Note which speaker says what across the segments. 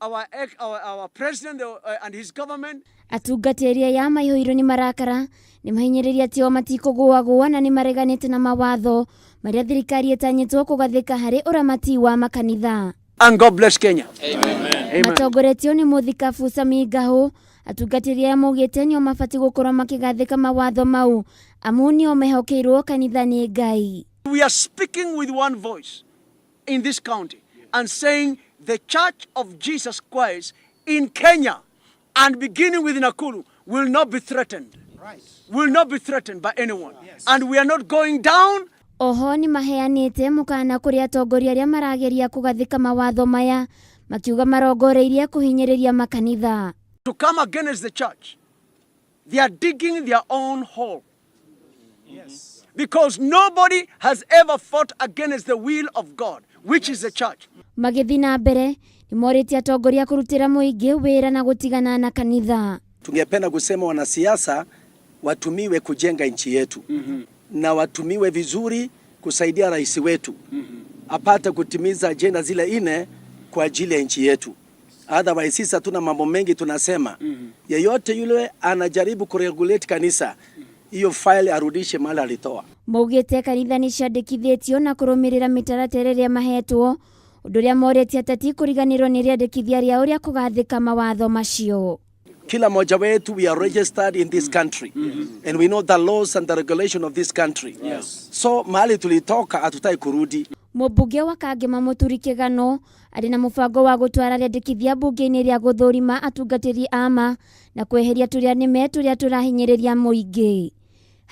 Speaker 1: our president and his government.
Speaker 2: Atungatĩri ya maihũirwo ni marakara ni mahinyĩrĩria atĩ o matikũgũagũa na ni mareganĩte na mawatho marĩa thirikari ĩtanyĩtwo kũgathĩka harĩ ũramati wa makanitha.
Speaker 1: And God bless Kenya.
Speaker 2: Amen. Matongoretio ni Mũthikabu Sami Ngahũ, atungatĩri ya maugĩte nĩo mabatiĩ gũkorwo makĩgathĩka mawatho mau amu nĩo mehokeirwo kanitha nĩ Ngai.
Speaker 1: We are speaking with one voice in this county and saying the Church of Jesus Christ in Kenya and beginning with Nakuru will not be threatened. Right. Will not be threatened by anyone. Yes. And we are not going down.
Speaker 2: Oho ni maheanĩte mũkana kũrĩ atongoria arĩa marageria kũgathĩka mawatho maya makiuga marongoreirie kũhinyĩrĩria makanitha.
Speaker 1: To come against the church, they are digging their own hole. Yes. Because nobody has ever fought against the will of God, which is the church.
Speaker 2: Magĩthiĩ na mbere ni morĩtie atongoria kũrutĩra mũingĩ wĩra na gũtigana na kanitha.
Speaker 3: Tungependa kusema wanasiasa watumiwe kujenga nchi yetu. Na watumiwe vizuri kusaidia rais wetu apate kutimiza agenda zile ine kwa ajili ya nchi yetu. Otherwise sisi hatuna mambo mengi tunasema. Yeyote yule anajaribu kuregulate kanisa, hiyo file arudishe mahali alitoa.
Speaker 2: Maugĩte kanitha nĩ ciandĩkithĩtio na kũrũmĩrĩra mĩtaratara ĩrĩa mahetwo, ũndũ ũrĩa morĩtie ateti kũriganĩrwo nĩ rĩandĩkithia rĩao rĩa kũgathĩka mawatho macio.
Speaker 3: Kila moja wetu we are registered in this country and we know the laws and the regulation of this country. Yes. So mahali tulitoka hatutai kurudi.
Speaker 2: Mũmbunge wa Kangema Mũturi Kĩgano arĩ na mũbango wa gũtwara rĩandĩkithia mbunge-inĩ rĩa gũthũrima atungatĩri ama na kweheria tũrĩa tũrahinyĩrĩria mũingĩ.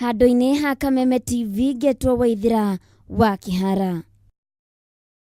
Speaker 2: Handũ-inĩ ha Kameme TV Getwo Waithira wa Kĩhara.